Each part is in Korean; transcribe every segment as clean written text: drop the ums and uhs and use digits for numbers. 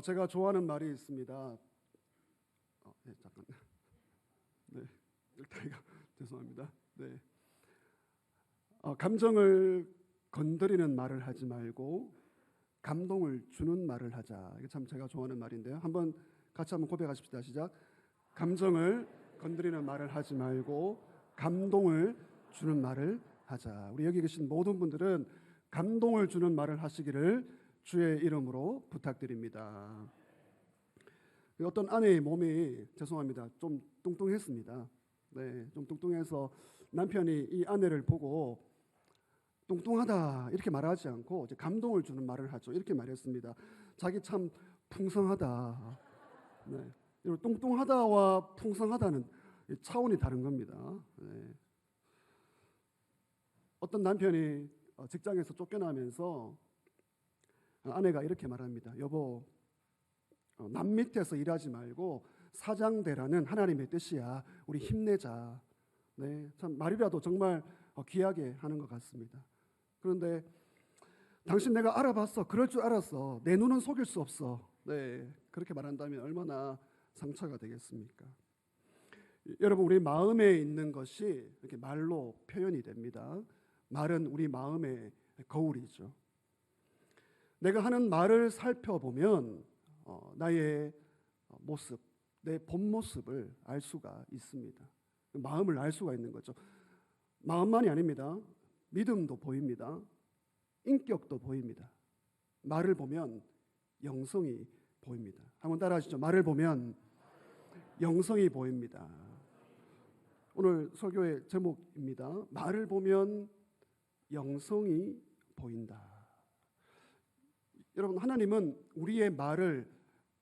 제가 좋아하는 말이 있습니다. 네, 잠깐. 네, 일단 죄송합니다. 네, 감정을 건드리는 말을 하지 말고 감동을 주는 말을 하자. 이게 참 제가 좋아하는 말인데요. 같이 한번 고백하십시다. 시작. 감정을 건드리는 말을 하지 말고 감동을 주는 말을 하자. 우리 여기 계신 모든 분들은 감동을 주는 말을 하시기를 주의 이름으로 부탁드립니다. 어떤 아내의 몸이 죄송합니다. 좀 뚱뚱했습니다. 네, 좀 뚱뚱해서 남편이 이 아내를 보고 뚱뚱하다 이렇게 말하지 않고 이제 감동을 주는 말을 하죠. 이렇게 말했습니다. 자기 참 풍성하다. 네, 뚱뚱하다와 풍성하다는 차원이 다른 겁니다. 네. 어떤 남편이 직장에서 쫓겨나면서 아내가 이렇게 말합니다. 여보, 남 밑에서 일하지 말고 사장 되라는 하나님의 뜻이야. 우리 힘내자. 네, 참 말이라도 정말 귀하게 하는 것 같습니다. 그런데 당신 내가 알아봤어. 그럴 줄 알았어. 내 눈은 속일 수 없어. 네, 그렇게 말한다면 얼마나 상처가 되겠습니까? 여러분, 우리 마음에 있는 것이 이렇게 말로 표현이 됩니다. 말은 우리 마음의 거울이죠. 내가 하는 말을 살펴보면 나의 모습, 내 본 모습을 알 수가 있습니다. 마음을 알 수가 있는 거죠. 마음만이 아닙니다. 믿음도 보입니다. 인격도 보입니다. 말을 보면 영성이 보입니다. 한번 따라하시죠. 말을 보면 영성이 보입니다. 오늘 설교의 제목입니다. 말을 보면 영성이 보인다. 여러분, 하나님은 우리의 말을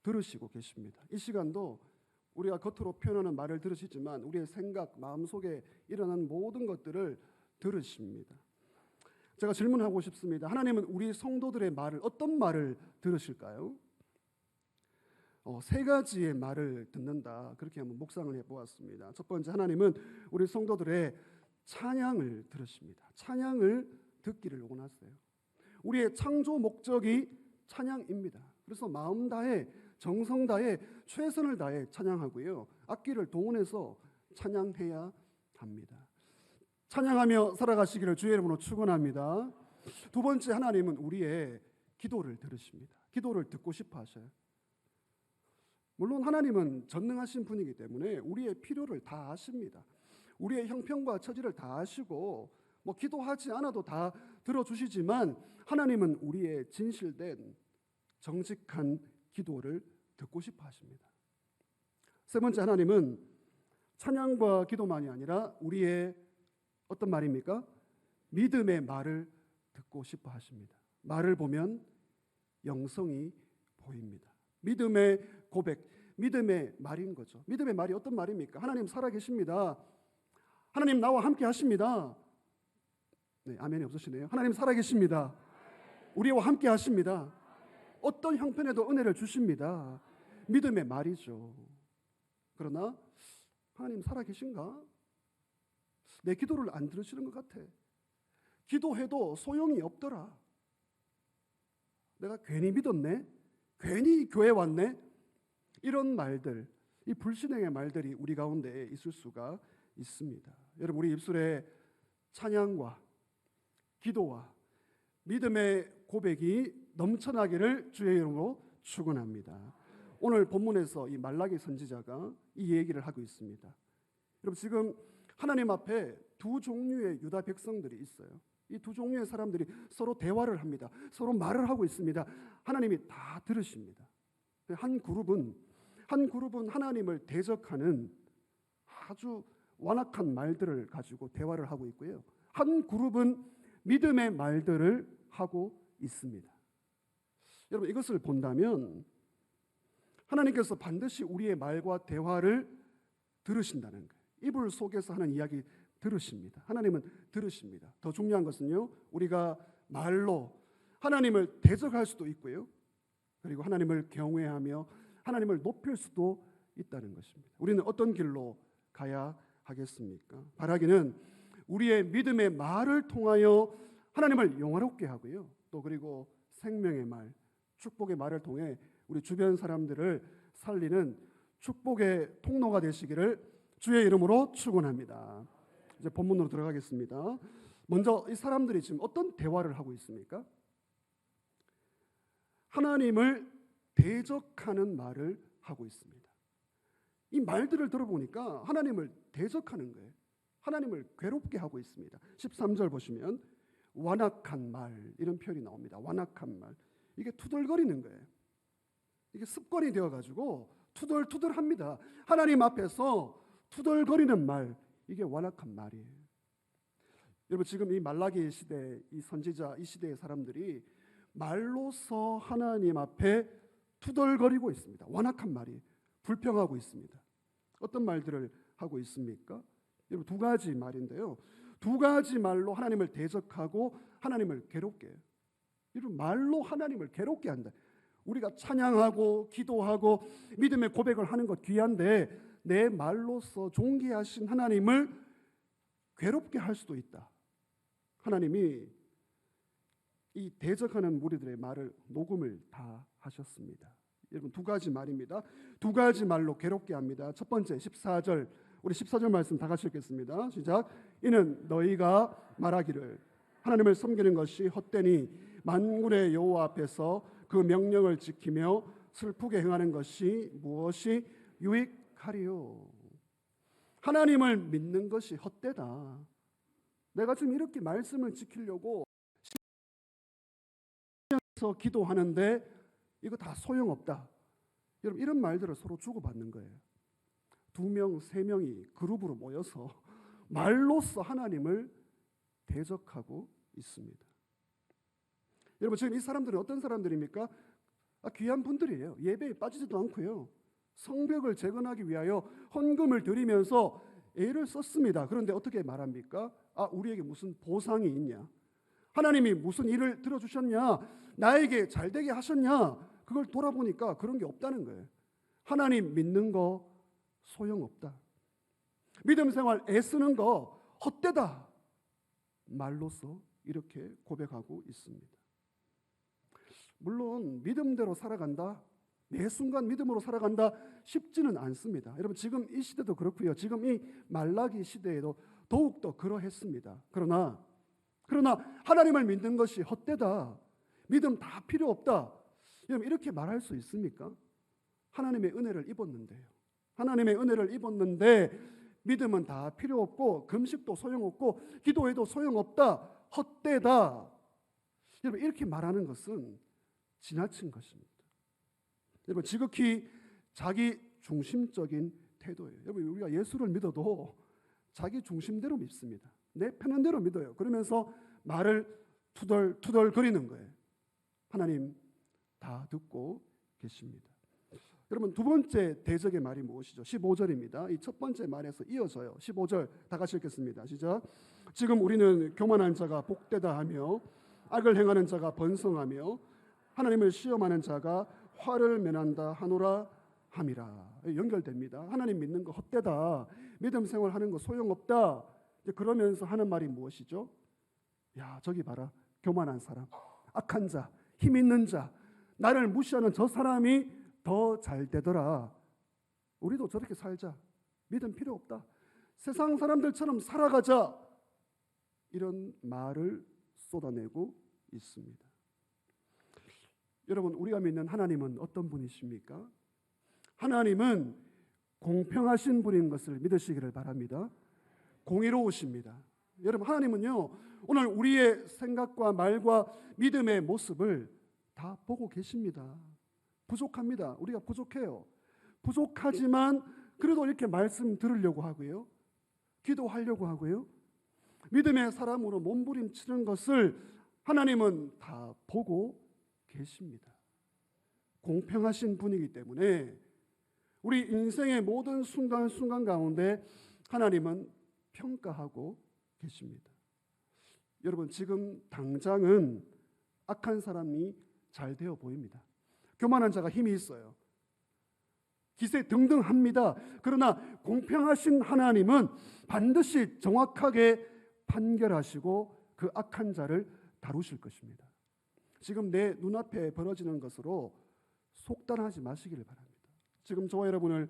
들으시고 계십니다. 이 시간도 우리가 겉으로 표현하는 말을 들으시지만 우리의 생각, 마음속에 일어나는 모든 것들을 들으십니다. 제가 질문하고 싶습니다. 하나님은 우리 성도들의 말을 어떤 말을 들으실까요? 세 가지의 말을 듣는다. 그렇게 한번 묵상을 해보았습니다. 첫 번째, 하나님은 우리 성도들의 찬양을 들으십니다. 찬양을 듣기를 원하세요. 우리의 창조 목적이 찬양입니다. 그래서 마음 다해 정성 다해 최선을 다해 찬양하고요. 악기를 동원해서 찬양해야 합니다. 찬양하며 살아가시기를 주의 이름으로 축원합니다. 두 번째, 하나님은 우리의 기도를 들으십니다. 기도를 듣고 싶어 하셔요. 물론 하나님은 전능하신 분이기 때문에 우리의 필요를 다 아십니다. 우리의 형편과 처지를 다 아시고 기도하지 않아도 다 들어주시지만 하나님은 우리의 진실된 정직한 기도를 듣고 싶어 하십니다. 세 번째, 하나님은 찬양과 기도만이 아니라 우리의 어떤 말입니까? 믿음의 말을 듣고 싶어 하십니다. 말을 보면 영성이 보입니다. 믿음의 고백, 믿음의 말인 거죠. 믿음의 말이 어떤 말입니까? 하나님 살아계십니다. 하나님 나와 함께 하십니다. 네, 아멘이 없으시네요. 하나님 살아계십니다. 우리와 함께 하십니다. 어떤 형편에도 은혜를 주십니다. 믿음의 말이죠. 그러나 하나님 살아계신가? 내 기도를 안 들으시는 것 같아. 기도해도 소용이 없더라. 내가 괜히 믿었네. 괜히 교회 왔네. 이런 말들, 이 불신앙의 말들이 우리 가운데 있을 수가 있습니다. 여러분, 우리 입술에 찬양과 기도와 믿음의 고백이 넘쳐나기를 주의 이름으로 축원합니다. 오늘 본문에서 이 말라기 선지자가 이 얘기를 하고 있습니다. 여러분, 지금 하나님 앞에 두 종류의 유다 백성들이 있어요. 이 두 종류의 사람들이 서로 대화를 합니다. 서로 말을 하고 있습니다. 하나님이 다 들으십니다. 한 그룹은 하나님을 대적하는 아주 완악한 말들을 가지고 대화를 하고 있고요. 한 그룹은 믿음의 말들을 하고 있습니다. 여러분, 이것을 본다면 하나님께서 반드시 우리의 말과 대화를 들으신다는 거예요. 이불 속에서 하는 이야기 들으십니다. 하나님은 들으십니다. 더 중요한 것은요, 우리가 말로 하나님을 대적할 수도 있고요, 그리고 하나님을 경외하며 하나님을 높일 수도 있다는 것입니다. 우리는 어떤 길로 가야 하겠습니까? 바라기는 우리의 믿음의 말을 통하여 하나님을 영화롭게 하고요, 또 그리고 생명의 말, 축복의 말을 통해 우리 주변 사람들을 살리는 축복의 통로가 되시기를 주의 이름으로 축원합니다. 이제 본문으로 들어가겠습니다. 먼저 이 사람들이 지금 어떤 대화를 하고 있습니까? 하나님을 대적하는 말을 하고 있습니다. 이 말들을 들어보니까 하나님을 대적하는 거예요. 하나님을 괴롭게 하고 있습니다. 13절 보시면 완악한 말, 이런 표현이 나옵니다. 완악한 말. 이게 투덜거리는 거예요. 이게 습관이 되어가지고 투덜투덜합니다. 하나님 앞에서 투덜거리는 말, 이게 완악한 말이에요. 여러분, 지금 이 말라기 시대, 이 선지자, 이 시대의 사람들이 말로서 하나님 앞에 투덜거리고 있습니다. 완악한 말이 불평하고 있습니다. 어떤 말들을 하고 있습니까? 여러분, 두 가지 말인데요. 두 가지 말로 하나님을 대적하고 하나님을 괴롭게 해요. 여러분, 말로 하나님을 괴롭게 한다. 우리가 찬양하고 기도하고 믿음의 고백을 하는 것 귀한데 내 말로서 존귀하신 하나님을 괴롭게 할 수도 있다. 하나님이 이 대적하는 무리들의 말을 녹음을 다 하셨습니다. 여러분, 두 가지 말입니다. 두 가지 말로 괴롭게 합니다. 첫 번째 14절, 우리 14절 말씀 다 같이 읽겠습니다. 시작. 이는 너희가 말하기를 하나님을 섬기는 것이 헛되니 만군의 여호와 앞에서 그 명령을 지키며 슬프게 행하는 것이 무엇이 유익하리요. 하나님을 믿는 것이 헛되다. 내가 지금 이렇게 말씀을 지키려고 기도하는데 이거 다 소용없다. 여러분, 이런 말들을 서로 주고받는 거예요. 2명, 3명이 그룹으로 모여서 말로써 하나님을 대적하고 있습니다. 여러분, 지금 이 사람들은 어떤 사람들입니까? 귀한 분들이에요. 예배에 빠지지도 않고요. 성벽을 재건하기 위하여 헌금을 드리면서 애를 썼습니다. 그런데 어떻게 말합니까? 우리에게 무슨 보상이 있냐? 하나님이 무슨 일을 들어주셨냐? 나에게 잘되게 하셨냐? 그걸 돌아보니까 그런 게 없다는 거예요. 하나님 믿는 거 소용없다. 믿음 생활 애쓰는 거 헛되다. 말로써 이렇게 고백하고 있습니다. 물론 믿음대로 살아간다, 매 순간 믿음으로 살아간다 쉽지는 않습니다. 여러분, 지금 이 시대도 그렇고요. 지금 이 말라기 시대에도 더욱더 그러했습니다. 그러나 하나님을 믿는 것이 헛되다. 믿음 다 필요 없다. 여러분, 이렇게 말할 수 있습니까? 하나님의 은혜를 입었는데요. 하나님의 은혜를 입었는데 믿음은 다 필요 없고 금식도 소용없고 기도해도 소용없다. 헛되다. 여러분, 이렇게 말하는 것은 지나친 것입니다. 여러분, 지극히 자기 중심적인 태도예요. 여러분, 우리가 예수를 믿어도 자기 중심대로 믿습니다. 내 편한 대로 믿어요. 그러면서 말을 투덜거리는 거예요. 하나님 다 듣고 계십니다. 여러분, 두 번째 대적의 말이 무엇이죠? 15절입니다. 이 첫 번째 말에서 이어져요. 15절 다 같이 읽겠습니다. 시작. 지금 우리는 교만한 자가 복되다 하며 악을 행하는 자가 번성하며 하나님을 시험하는 자가 화를 면한다 하노라 함이라. 연결됩니다. 하나님 믿는 거 헛되다. 믿음 생활하는 거 소용없다. 그러면서 하는 말이 무엇이죠? 야, 저기 봐라. 교만한 사람, 악한 자, 힘 있는 자, 나를 무시하는 저 사람이 더 잘 되더라. 우리도 저렇게 살자. 믿음 필요 없다. 세상 사람들처럼 살아가자. 이런 말을 쏟아내고 있습니다. 여러분, 우리가 믿는 하나님은 어떤 분이십니까? 하나님은 공평하신 분인 것을 믿으시기를 바랍니다. 공의로우십니다. 여러분, 하나님은요, 오늘 우리의 생각과 말과 믿음의 모습을 다 보고 계십니다. 부족합니다. 우리가 부족해요. 부족하지만 그래도 이렇게 말씀 들으려고 하고요, 기도하려고 하고요, 믿음의 사람으로 몸부림치는 것을 하나님은 다 보고 계십니다. 공평하신 분이기 때문에 우리 인생의 모든 순간순간 가운데 하나님은 평가하고 계십니다. 여러분, 지금 당장은 악한 사람이 잘 되어 보입니다. 교만한 자가 힘이 있어요. 기세 등등합니다. 그러나 공평하신 하나님은 반드시 정확하게 판결하시고 그 악한 자를 다루실 것입니다. 지금 내 눈앞에 벌어지는 것으로 속단하지 마시기를 바랍니다. 지금 저와 여러분을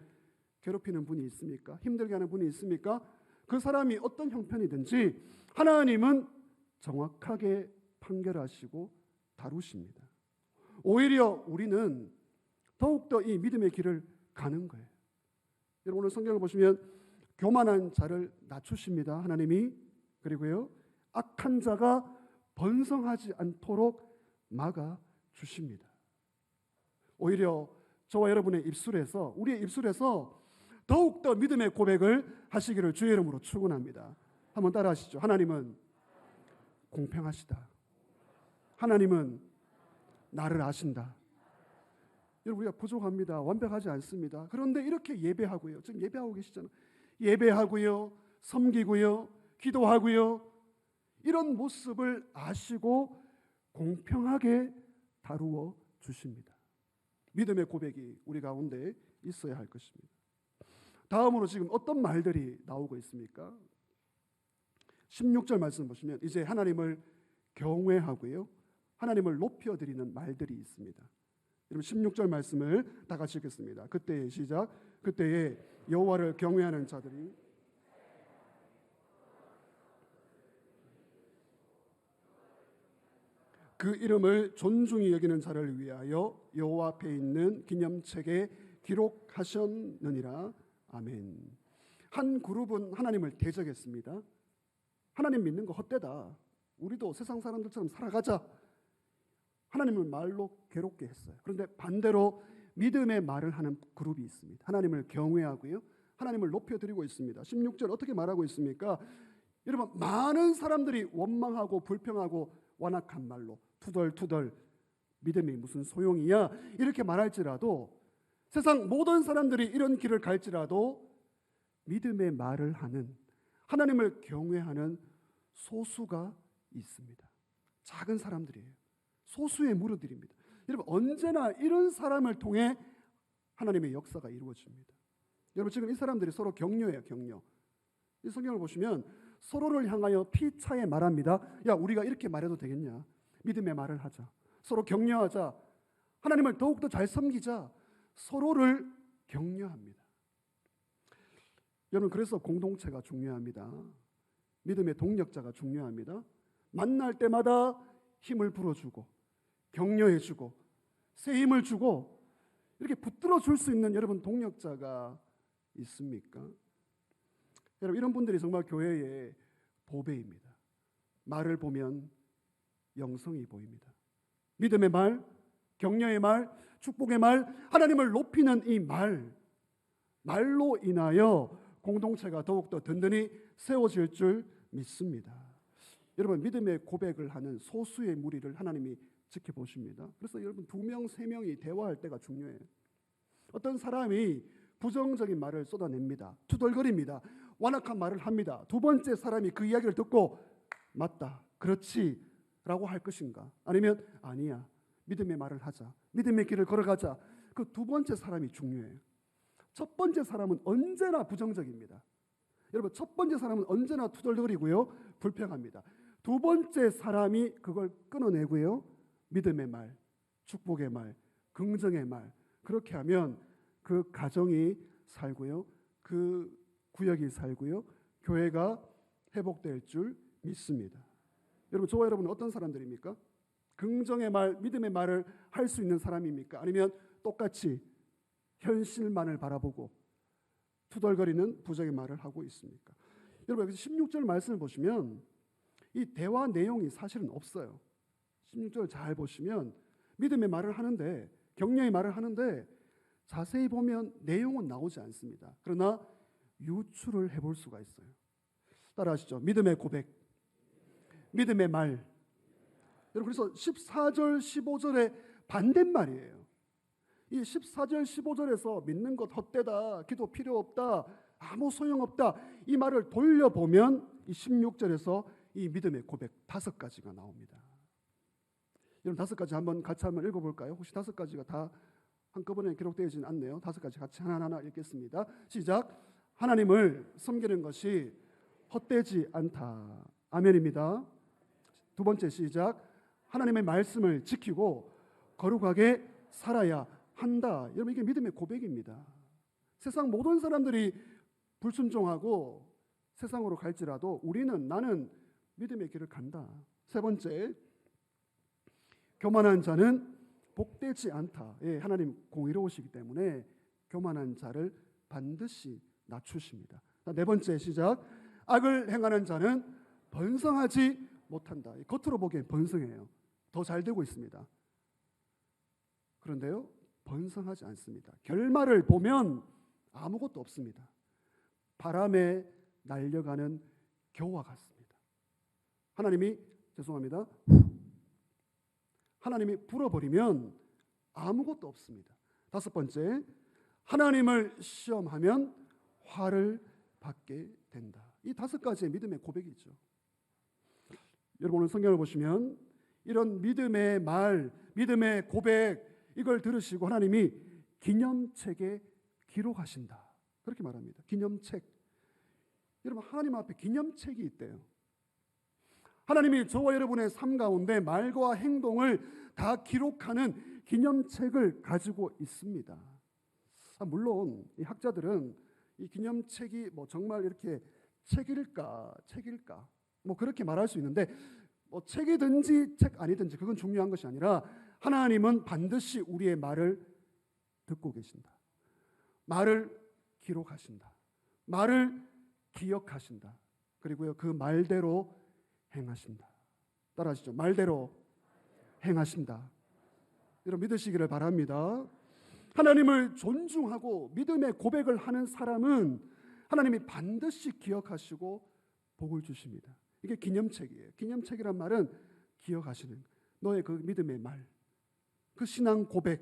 괴롭히는 분이 있습니까? 힘들게 하는 분이 있습니까? 그 사람이 어떤 형편이든지 하나님은 정확하게 판결하시고 다루십니다. 오히려 우리는 더욱더 이 믿음의 길을 가는 거예요. 여러분 오늘 성경을 보시면 교만한 자를 낮추십니다. 하나님이. 그리고요 악한 자가 번성하지 않도록 막아주십니다. 오히려 저와 여러분의 입술에서 우리의 입술에서 더욱더 믿음의 고백을 하시기를 주의 이름으로 축원합니다. 한번 따라 하시죠. 하나님은 공평하시다. 하나님은 나를 아신다. 여러분 우리가 부족합니다. 완벽하지 않습니다. 그런데 이렇게 예배하고요. 지금 예배하고 계시잖아요. 예배하고요. 섬기고요. 기도하고요. 이런 모습을 아시고 공평하게 다루어 주십니다. 믿음의 고백이 우리 가운데 있어야 할 것입니다. 다음으로 지금 어떤 말들이 나오고 있습니까? 16절 말씀 보시면 이제 하나님을 경외하고요. 하나님을 높여드리는 말들이 있습니다. 여러분 16절 말씀을 다 같이 읽겠습니다. 그때의 시작. 그때에 여호와를 경외하는 자들이 그 이름을 존중히 여기는 자를 위하여 여호와 앞에 있는 기념책에 기록하셨느니라. 아멘. 한 그룹은 하나님을 대적했습니다. 하나님 믿는 거 헛되다. 우리도 세상 사람들처럼 살아가자. 하나님을 말로 괴롭게 했어요. 그런데 반대로 믿음의 말을 하는 그룹이 있습니다. 하나님을 경외하고요. 하나님을 높여드리고 있습니다. 16절 어떻게 말하고 있습니까? 여러분 많은 사람들이 원망하고 불평하고 완악한 말로 투덜투덜 믿음이 무슨 소용이야 이렇게 말할지라도 세상 모든 사람들이 이런 길을 갈지라도 믿음의 말을 하는 하나님을 경외하는 소수가 있습니다. 작은 사람들이에요. 소수의 무리들입니다. 여러분 언제나 이런 사람을 통해 하나님의 역사가 이루어집니다. 여러분 지금 이 사람들이 서로 격려해요. 격려. 이 성경을 보시면 서로를 향하여 피차에 말합니다. 야 우리가 이렇게 말해도 되겠냐. 믿음의 말을 하자. 서로 격려하자. 하나님을 더욱더 잘 섬기자. 서로를 격려합니다. 여러분 그래서 공동체가 중요합니다. 믿음의 동력자가 중요합니다. 만날 때마다 힘을 불어주고 격려해주고 새 힘을 주고 이렇게 붙들어 줄 수 있는 여러분 동력자가 있습니까? 여러분 이런 분들이 정말 교회의 보배입니다. 말을 보면 영성이 보입니다. 믿음의 말, 격려의 말, 축복의 말, 하나님을 높이는 이 말로 인하여 공동체가 더욱더 든든히 세워질 줄 믿습니다. 여러분 믿음의 고백을 하는 소수의 무리를 하나님이 지켜보십니다. 그래서 여러분 2명, 3명이 대화할 때가 중요해요. 어떤 사람이 부정적인 말을 쏟아냅니다. 투덜거립니다. 완악한 말을 합니다. 두 번째 사람이 그 이야기를 듣고 맞다, 그렇지 라고 할 것인가? 아니면 아니야, 믿음의 말을 하자, 믿음의 길을 걸어가자. 그 두 번째 사람이 중요해요. 첫 번째 사람은 언제나 부정적입니다. 여러분 첫 번째 사람은 언제나 투덜거리고요, 불평합니다. 두 번째 사람이 그걸 끊어내고요, 믿음의 말, 축복의 말, 긍정의 말, 그렇게 하면 그 가정이 살고요, 그 구역이 살고요, 교회가 회복될 줄 믿습니다. 여러분 저와 여러분은 어떤 사람들입니까? 긍정의 말, 믿음의 말을 할 수 있는 사람입니까? 아니면 똑같이 현실만을 바라보고 투덜거리는 부정의 말을 하고 있습니까? 여러분 여기서 16절 말씀을 보시면 이 대화 내용이 사실은 없어요. 16절 잘 보시면 믿음의 말을 하는데, 격려의 말을 하는데 자세히 보면 내용은 나오지 않습니다. 그러나 유추를 해볼 수가 있어요. 따라하시죠. 믿음의 고백, 믿음의 말. 여러분 그래서 14절 15절의 반대말이에요. 이 14절 15절에서 믿는 것 헛되다, 기도 필요 없다, 아무 소용없다, 이 말을 돌려보면 이 16절에서 이 믿음의 고백 5가지가 나옵니다. 여러분 5가지 같이 한번 읽어볼까요? 혹시 5가지가 다 한꺼번에 기록되어지는 않네요. 5가지 같이 하나하나 읽겠습니다. 시작. 하나님을 섬기는 것이 헛되지 않다. 아멘입니다. 두 번째 시작. 하나님의 말씀을 지키고 거룩하게 살아야 한다. 여러분 이게 믿음의 고백입니다. 세상 모든 사람들이 불순종하고 세상으로 갈지라도 나는 믿음의 길을 간다. 세 번째, 교만한 자는 복되지 않다. 예, 하나님 공의로우시기 때문에 교만한 자를 반드시 낮추십니다. 네 번째 시작. 악을 행하는 자는 번성하지 못한다. 겉으로 보기엔 번성해요. 더 잘 되고 있습니다. 그런데요, 번성하지 않습니다. 결말을 보면 아무것도 없습니다. 바람에 날려가는 겨와 같습니다. 하나님이 불어버리면 아무것도 없습니다. 다섯 번째, 하나님을 시험하면 화를 받게 된다. 이 다섯 가지의 믿음의 고백이죠. 여러분 오늘 성경을 보시면 이런 믿음의 말, 믿음의 고백 이걸 들으시고 하나님이 기념책에 기록하신다. 그렇게 말합니다. 기념책. 여러분 하나님 앞에 기념책이 있대요. 하나님이 저와 여러분의 삶 가운데 말과 행동을 다 기록하는 기념책을 가지고 있습니다. 물론 이 학자들은 이 기념책이 정말 이렇게 책일까 그렇게 말할 수 있는데 책이든지 책 아니든지 그건 중요한 것이 아니라 하나님은 반드시 우리의 말을 듣고 계신다. 말을 기록하신다. 말을 기억하신다. 그리고요 그 말대로 행하신다. 따라하시죠. 말대로 행하신다. 여러분 믿으시기를 바랍니다. 하나님을 존중하고 믿음의 고백을 하는 사람은 하나님이 반드시 기억하시고 복을 주십니다. 이게 기념책이에요. 기념책이란 말은 기억하시는 너의 그 믿음의 말, 그 신앙 고백,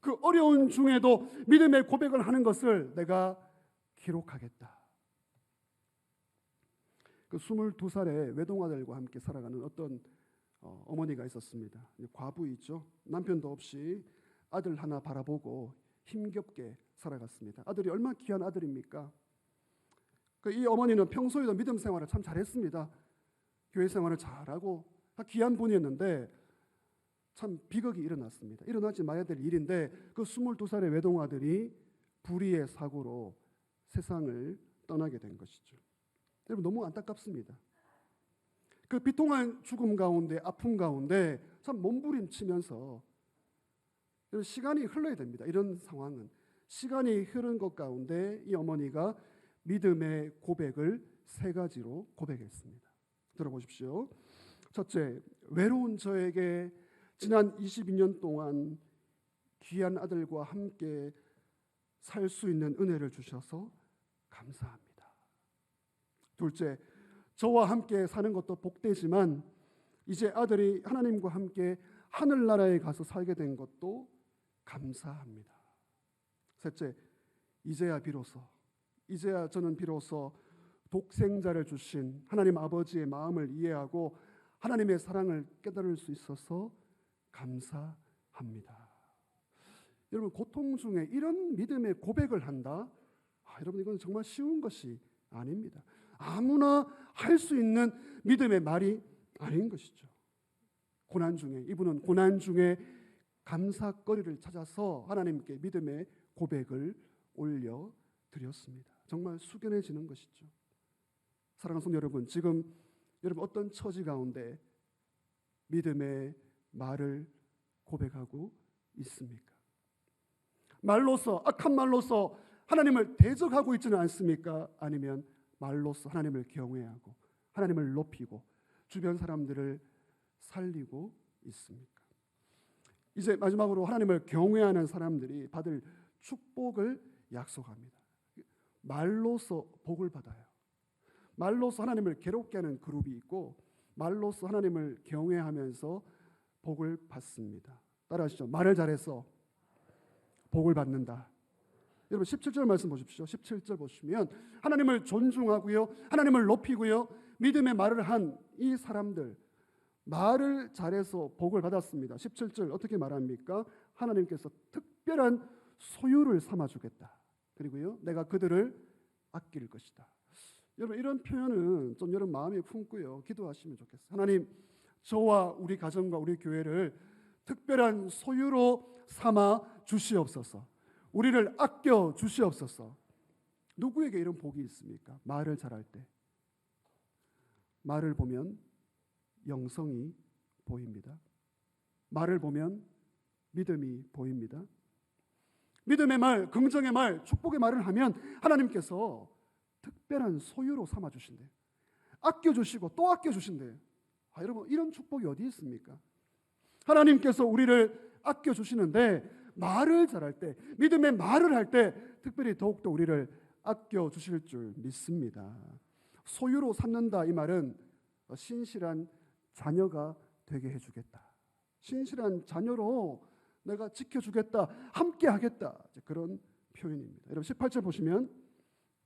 그 어려운 중에도 믿음의 고백을 하는 것을 내가 기록하겠다. 그 22살의 외동아들과 함께 살아가는 어떤 어머니가 있었습니다. 과부이죠. 남편도 없이 아들 하나 바라보고 힘겹게 살아갔습니다. 아들이 얼마나 귀한 아들입니까? 이 어머니는 평소에도 믿음 생활을 참 잘했습니다. 교회 생활을 잘하고 귀한 분이었는데 참 비극이 일어났습니다. 일어나지 말아야 될 일인데 그 22살의 외동아들이 불의의 사고로 세상을 떠나게 된 것이죠. 여러분 너무 안타깝습니다. 그 비통한 죽음 가운데 아픔 가운데 참 몸부림치면서 시간이 흘러야 됩니다. 이런 상황은 시간이 흐른 것 가운데 이 어머니가 믿음의 고백을 세 가지로 고백했습니다. 들어보십시오. 첫째, 외로운 저에게 지난 22년 동안 귀한 아들과 함께 살 수 있는 은혜를 주셔서 감사합니다. 둘째, 저와 함께 사는 것도 복되지만 이제 아들이 하나님과 함께 하늘나라에 가서 살게 된 것도 감사합니다. 셋째, 이제야 저는 비로소 독생자를 주신 하나님 아버지의 마음을 이해하고 하나님의 사랑을 깨달을 수 있어서 감사합니다. 여러분 고통 중에 이런 믿음의 고백을 한다? 여러분 이건 정말 쉬운 것이 아닙니다. 아무나 할 수 있는 믿음의 말이 아닌 것이죠. 이분은 고난 중에 감사거리를 찾아서 하나님께 믿음의 고백을 올려드렸습니다. 정말 숙연해지는 것이죠. 사랑하는 성도 여러분, 지금 여러분 어떤 처지 가운데 믿음의 말을 고백하고 있습니까? 악한 말로서 하나님을 대적하고 있지는 않습니까? 아니면 말로서 하나님을 경외하고 하나님을 높이고 주변 사람들을 살리고 있습니까? 이제 마지막으로 하나님을 경외하는 사람들이 받을 축복을 약속합니다. 말로서 복을 받아요. 말로서 하나님을 괴롭게 하는 그룹이 있고 말로서 하나님을 경외하면서 복을 받습니다. 따라하시죠. 말을 잘해서 복을 받는다. 여러분 17절 말씀 보십시오. 17절 보시면 하나님을 존중하고요, 하나님을 높이고요, 믿음의 말을 한 이 사람들 말을 잘해서 복을 받았습니다. 17절 어떻게 말합니까? 하나님께서 특별한 소유를 삼아주겠다. 그리고요, 내가 그들을 아낄 것이다. 여러분 이런 표현은 좀 여러분 마음에 품고요, 기도하시면 좋겠어요. 하나님, 저와 우리 가정과 우리 교회를 특별한 소유로 삼아 주시옵소서. 우리를 아껴 주시옵소서. 누구에게 이런 복이 있습니까? 말을 잘할 때. 말을 보면 영성이 보입니다. 말을 보면 믿음이 보입니다. 믿음의 말, 긍정의 말, 축복의 말을 하면 하나님께서 특별한 소유로 삼아주신대요. 아껴주시고 또 아껴주신대요. 여러분, 이런 축복이 어디 있습니까? 하나님께서 우리를 아껴주시는데 말을 잘할 때, 믿음의 말을 할 때 특별히 더욱더 우리를 아껴주실 줄 믿습니다. 소유로 삼는다, 이 말은 신실한 자녀가 되게 해주겠다. 신실한 자녀로 내가 지켜주겠다, 함께 하겠다, 그런 표현입니다. 여러분 18절 보시면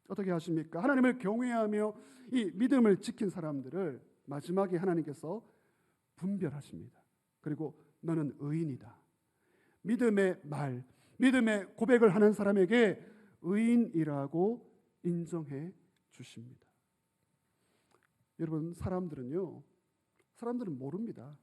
어떻게 하십니까? 하나님을 경외하며 이 믿음을 지킨 사람들을 마지막에 하나님께서 분별하십니다. 그리고 너는 의인이다. 믿음의 말, 믿음의 고백을 하는 사람에게 의인이라고 인정해 주십니다. 여러분, 사람들은 모릅니다.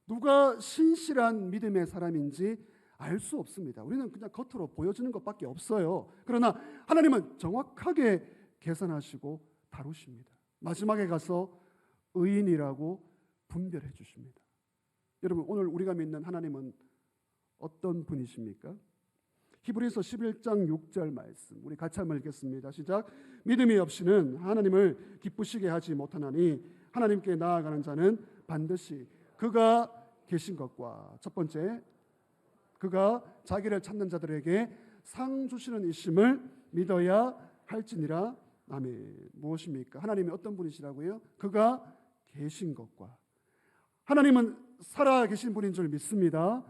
누가 신실한 믿음의 사람인지 알 수 없습니다. 우리는 그냥 겉으로 보여지는 것밖에 없어요. 그러나 하나님은 정확하게 계산하시고 다루십니다. 마지막에 가서 의인이라고 분별해 주십니다. 여러분, 오늘 우리가 믿는 하나님은 어떤 분이십니까? 히브리서 11장 6절 말씀, 우리 같이 한번 읽겠습니다. 시작. 믿음이 없이는 하나님을 기쁘시게 하지 못하나니 하나님께 나아가는 자는 반드시 그가 계신 것과, 첫 번째, 그가 자기를 찾는 자들에게 상 주시는 이심을 믿어야 할지니라. 아멘. 무엇입니까? 하나님이 어떤 분이시라고요? 그가 계신 것과, 하나님은 살아 계신 분인 줄 믿습니다.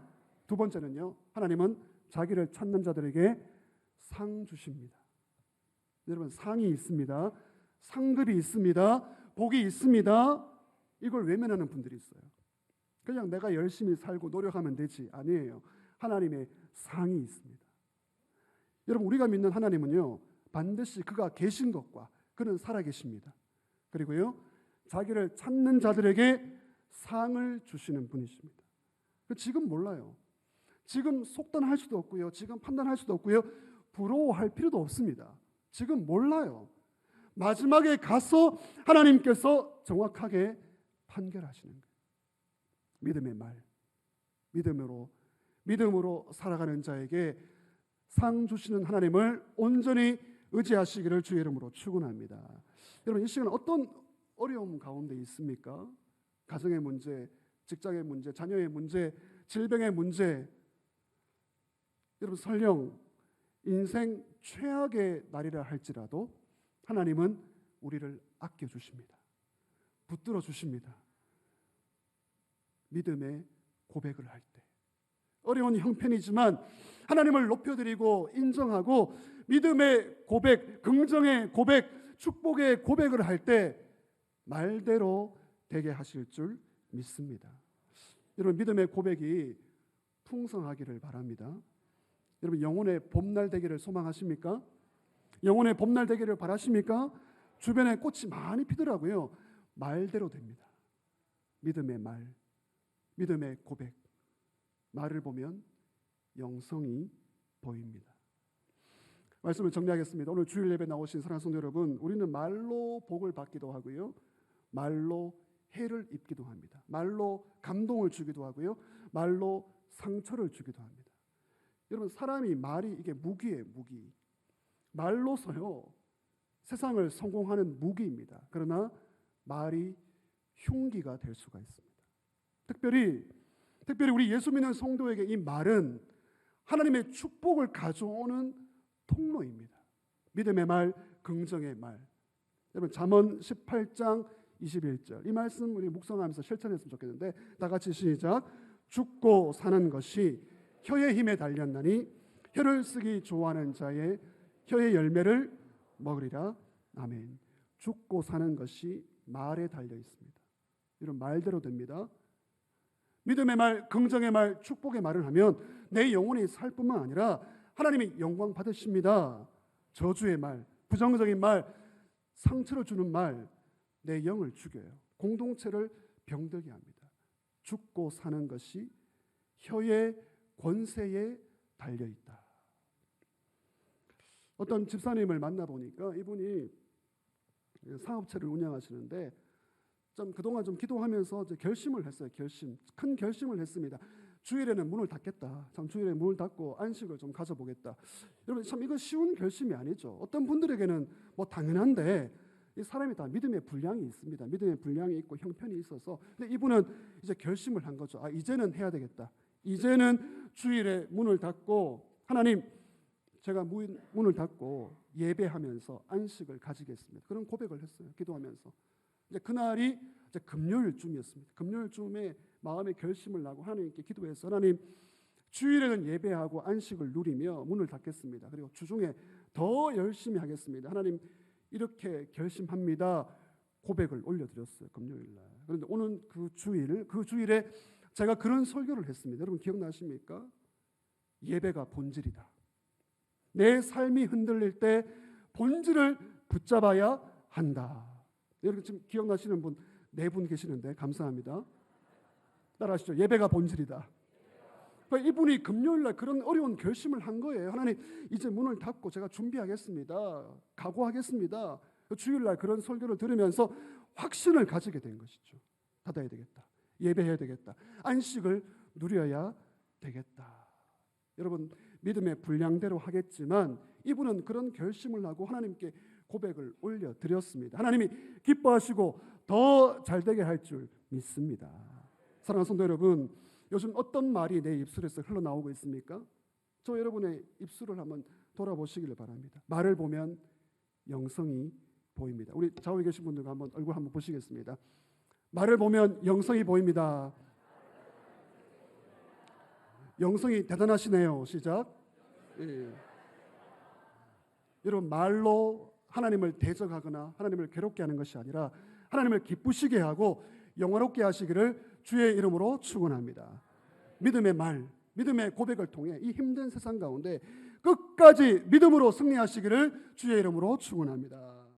두 번째는요, 하나님은 자기를 찾는 자들에게 상 주십니다. 여러분, 상이 있습니다. 상급이 있습니다. 복이 있습니다. 이걸 외면하는 분들이 있어요. 그냥 내가 열심히 살고 노력하면 되지. 아니에요. 하나님의 상이 있습니다. 여러분, 우리가 믿는 하나님은요, 반드시 그가 계신 것과 그는 살아계십니다. 그리고요, 자기를 찾는 자들에게 상을 주시는 분이십니다. 지금 몰라요. 지금 속단할 수도 없고요, 지금 판단할 수도 없고요, 부러워할 필요도 없습니다. 지금 몰라요. 마지막에 가서 하나님께서 정확하게 판결하시는 거예요. 믿음의 말, 믿음으로 살아가는 자에게 상 주시는 하나님을 온전히 의지하시기를 주의 이름으로 축원합니다. 여러분, 이 시간 어떤 어려움 가운데 있습니까? 가정의 문제, 직장의 문제, 자녀의 문제, 질병의 문제. 여러분, 설령 인생 최악의 날이라 할지라도 하나님은 우리를 아껴주십니다. 붙들어 주십니다. 믿음의 고백을 할 때, 어려운 형편이지만 하나님을 높여드리고 인정하고 믿음의 고백, 긍정의 고백, 축복의 고백을 할 때 말대로 되게 하실 줄 믿습니다. 여러분, 믿음의 고백이 풍성하기를 바랍니다. 여러분, 영혼의 봄날 되기를 소망하십니까? 영혼의 봄날 되기를 바라십니까? 주변에 꽃이 많이 피더라고요. 말대로 됩니다. 믿음의 말, 믿음의 고백, 말을 보면 영성이 보입니다. 말씀을 정리하겠습니다. 오늘 주일 예배 나오신 사랑하는 성도 여러분, 우리는 말로 복을 받기도 하고요, 말로 해를 입기도 합니다. 말로 감동을 주기도 하고요, 말로 상처를 주기도 합니다. 여러분, 사람이 말이 이게 무기예요, 무기. 말로서요, 세상을 성공하는 무기입니다. 그러나 말이 흉기가 될 수가 있습니다. 특별히 우리 예수 믿는 성도에게 이 말은 하나님의 축복을 가져오는 통로입니다. 믿음의 말, 긍정의 말. 여러분, 잠언 18장 21절, 이 말씀 우리 묵상하면서 실천했으면 좋겠는데, 다 같이 시작. 죽고 사는 것이 혀의 힘에 달렸나니 혀를 쓰기 좋아하는 자의 혀의 열매를 먹으리라. 아멘. 죽고 사는 것이 말에 달려 있습니다. 이런 말대로 됩니다. 믿음의 말, 긍정의 말, 축복의 말을 하면 내 영혼이 살 뿐만 아니라 하나님이 영광 받으십니다. 저주의 말, 부정적인 말, 상처를 주는 말, 내 영을 죽여요. 공동체를 병들게 합니다. 죽고 사는 것이 혀의 권세에 달려 있다. 어떤 집사님을 만나보니까 이분이 사업체를 운영하시는데 좀 그동안 좀 기도하면서 이제 결심을 했어요. 큰 결심을 했습니다. 주일에는 문을 닫겠다. 참 주일에 문을 닫고 안식을 좀 가져보겠다. 여러분 참 이거 쉬운 결심이 아니죠. 어떤 분들에게는 뭐 당연한데 이 사람이 다 믿음의 분량이 있습니다. 믿음의 분량이 있고 형편이 있어서 근데 이분은 이제 결심을 한 거죠. 이제는 해야 되겠다. 이제는 주일에 문을 닫고 하나님 제가 문을 닫고 예배하면서 안식을 가지겠습니다. 그런 고백을 했어요. 기도하면서. 이제 그날이 이제 금요일쯤이었습니다. 금요일쯤에 마음의 결심을 하고 하나님께 기도해서 하나님 주일에는 예배하고 안식을 누리며 문을 닫겠습니다. 그리고 주중에 더 열심히 하겠습니다. 하나님 이렇게 결심합니다. 고백을 올려드렸어요. 금요일날. 그런데 오늘 그 주일에 제가 그런 설교를 했습니다. 여러분 기억나십니까? 예배가 본질이다. 내 삶이 흔들릴 때 본질을 붙잡아야 한다. 여러분 지금 기억나시는 분 4분 계시는데 감사합니다. 따라하시죠. 예배가 본질이다. 이분이 금요일날 그런 어려운 결심을 한 거예요. 하나님 이제 문을 닫고 제가 준비하겠습니다. 각오하겠습니다. 주일날 그런 설교를 들으면서 확신을 가지게 된 것이죠. 닫아야 되겠다. 예배해야 되겠다. 안식을 누려야 되겠다. 여러분 믿음의 분량대로 하겠지만 이분은 그런 결심을 하고 하나님께 고백을 올려드렸습니다. 하나님이 기뻐하시고 더 잘되게 할 줄 믿습니다. 사랑하는 성도 여러분, 요즘 어떤 말이 내 입술에서 흘러나오고 있습니까? 저 여러분의 입술을 한번 돌아보시기를 바랍니다. 말을 보면 영성이 보입니다. 우리 좌우에 계신 분들과 한번 얼굴 한번 보시겠습니다. 말을 보면 영성이 보입니다. 영성이 대단하시네요. 시작. 예. 여러분 말로 하나님을 대적하거나 하나님을 괴롭게 하는 것이 아니라 하나님을 기쁘시게 하고 영화롭게 하시기를 주의 이름으로 축원합니다. 믿음의 말, 믿음의 고백을 통해 이 힘든 세상 가운데 끝까지 믿음으로 승리하시기를 주의 이름으로 축원합니다.